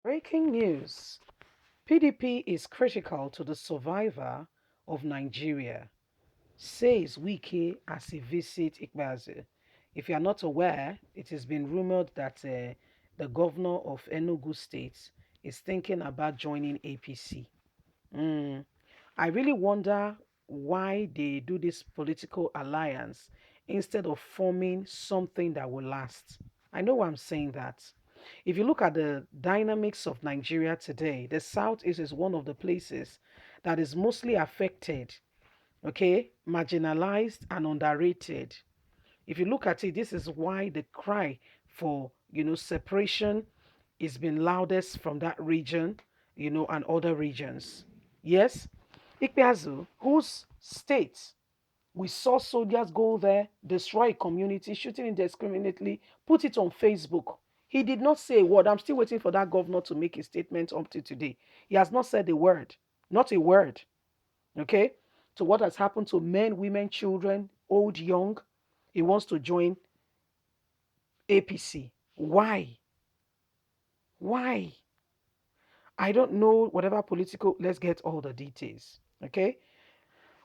Breaking news. PDP is critical to the survivor of Nigeria, says Wike as he visits Ikpeazu. If you are not aware, it has been rumored that the governor of Enugu State is thinking about joining APC. Mm. I really wonder why they do this political alliance instead of forming something that will last. I know why I'm saying that. If you look at the dynamics of Nigeria today, the Southeast is one of the places that is mostly affected, okay, marginalized and underrated. If you look at it, this is why the cry for, separation is been loudest from that region, and other regions. Yes, Ikpeazu, whose state we saw soldiers go there, destroy a community, shooting indiscriminately, put it on Facebook. He did not say a word. I'm still waiting for that governor to make a statement up to today. He has not said a word, not a word. Okay? So, what has happened to men, women, children, old, young? He wants to join APC. Why? Why? I don't know whatever political, let's get all the details. Okay?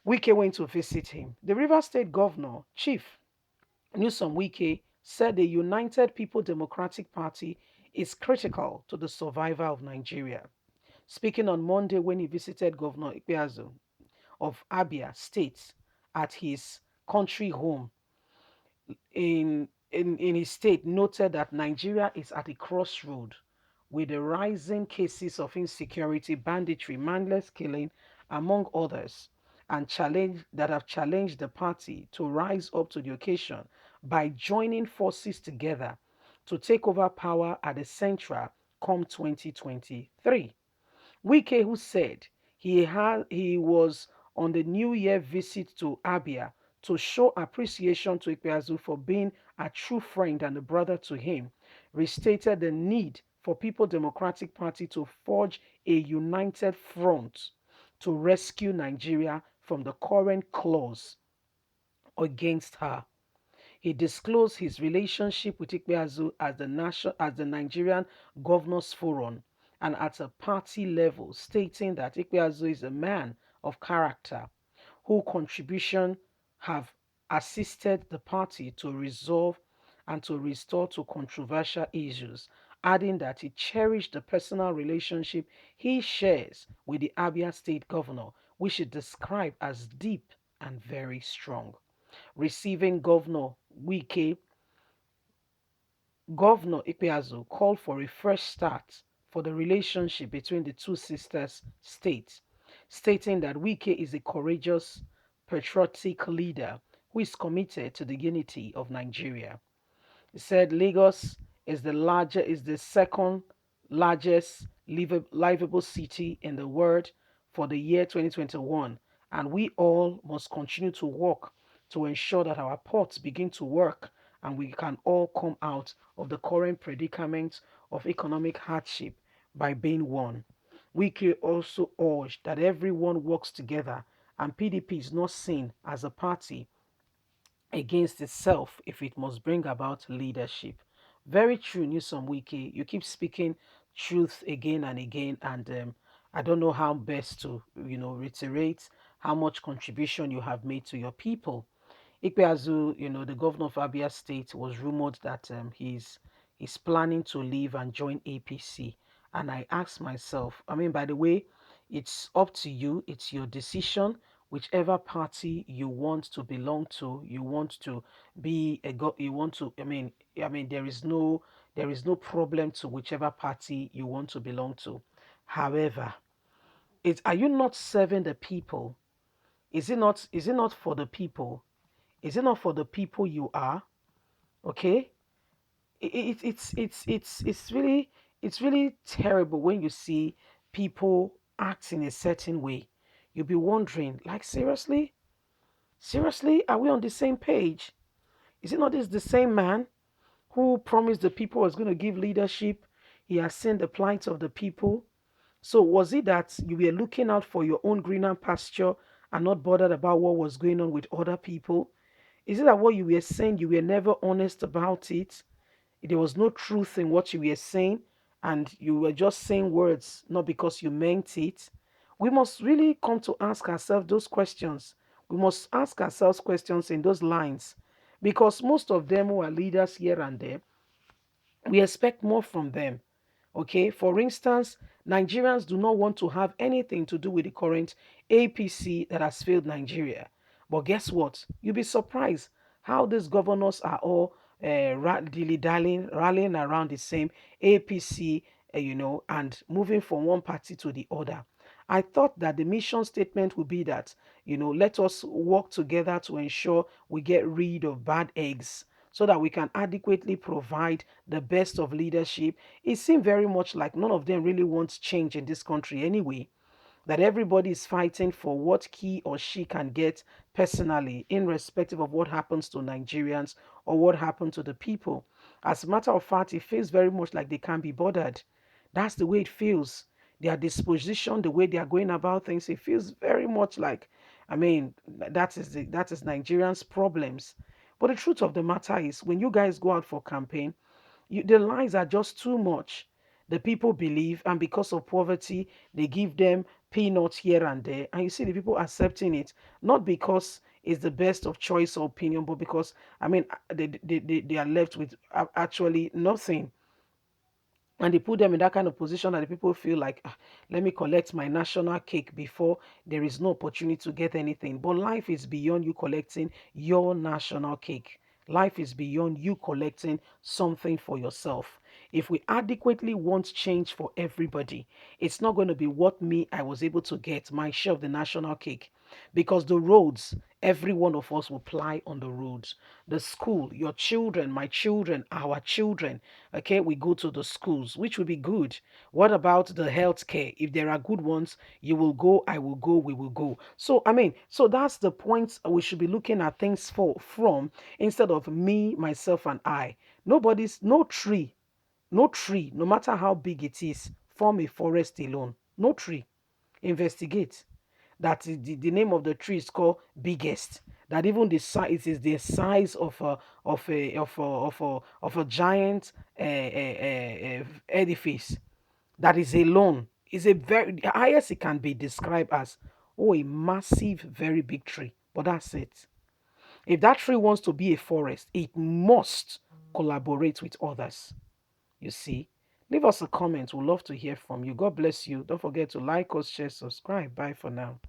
Wike went to visit him. The River State governor, Chief Newsom Wike, said the United People Democratic Party is critical to the survival of Nigeria. Speaking on Monday when he visited Governor Ikpeazu of Abia State at his country home in his state, noted that Nigeria is at a crossroad with the rising cases of insecurity, banditry, mindless killing, among others, and challenge that have challenged the party to rise up to the occasion by joining forces together to take over power at the central come 2023. Wike, who said he was on the New Year visit to Abia to show appreciation to Ikpeazu for being a true friend and a brother to him, restated the need for People Democratic Party to forge a united front to rescue Nigeria from the current clause against her. He disclosed his relationship with Ikpeazu as the Nigerian Governors Forum and at a party level, stating that Ikpeazu is a man of character whose contribution have assisted the party to resolve and to restore to controversial issues, adding that he cherished the personal relationship he shares with the Abia State Governor, which he described as deep and very strong. Receiving Wike, Governor Ikpeazu called for a fresh start for the relationship between the two sisters states, stating that Wike is a courageous, patriotic leader who is committed to the unity of Nigeria. He said Lagos is the second largest livable city in the world for the year 2021, and we all must continue to work to ensure that our ports begin to work and we can all come out of the current predicament of economic hardship by being one. We can also urge that everyone works together and PDP is not seen as a party against itself if it must bring about leadership. Very true, Newsom Wiki. You keep speaking truth again and again, and I don't know how best to, reiterate how much contribution you have made to your people. Ikpeazu, the governor of Abia State, was rumored that he's planning to leave and join APC. And I asked myself, I mean, by the way, it's up to you. It's your decision. Whichever party you want to belong to, you want to you want to. There is no problem to whichever party you want to belong to. However, are you not serving the people? Is it not? Is it not for the people? Is it not for the people you are? Okay, it's really terrible when you see people act in a certain way. You'll be wondering, like, seriously, are we on the same page? Is it not this the same man who promised the people was going to give leadership? He has seen the plight of the people. So was it that you were looking out for your own greener pasture and not bothered about what was going on with other people? Is it that what you were saying, you were never honest about it? There was no truth in what you were saying, and you were just saying words not because you meant it. We must really come to ask ourselves those questions. We must ask ourselves questions in those lines, because most of them who are leaders here and there, we expect more from them. Okay, for instance, Nigerians do not want to have anything to do with the current APC that has failed Nigeria. But guess what? You'll be surprised how these governors are all dilly-dallying, rallying around the same APC, and moving from one party to the other. I thought that the mission statement would be that, let us work together to ensure we get rid of bad eggs so that we can adequately provide the best of leadership. It seemed very much like none of them really wants change in this country anyway, that everybody is fighting for what he or she can get personally, irrespective of what happens to Nigerians or what happened to the people. As a matter of fact, it feels very much like they can't be bothered. That's the way it feels. Their disposition, the way they are going about things, it feels very much like, I mean, that is Nigerians' problems. But the truth of the matter is, when you guys go out for campaign, the lies are just too much. The people believe, and because of poverty, they give them peanuts here and there. And you see the people accepting it, not because it's the best of choice or opinion, but because, I mean, they are left with actually nothing. And they put them in that kind of position that the people feel like, "Ah, let me collect my national cake before there is no opportunity to get anything." But life is beyond you collecting your national cake. Life is beyond you collecting something for yourself. If we adequately want change for everybody, it's not going to be what me I was able to get my share of the national cake, because the roads, every one of us will ply on the roads. The school, your children, my children, our children, okay, we go to the schools, which will be good. What about the health care? If there are good ones, you will go, I will go, we will go. So I mean, so that's the point we should be looking at things for from, instead of me, myself, and I. No tree, no tree, no matter how big it is, form a forest alone. No tree. Investigate. That is the name of the tree is called biggest. That even the size is the size of a giant edifice. That is alone is a very, the highest it can be described as, oh, a massive, very big tree. But that's it. If that tree wants to be a forest, it must collaborate with others. You see, leave us a comment. We'd love to hear from you. God bless you. Don't forget to like us, share, subscribe. Bye for now.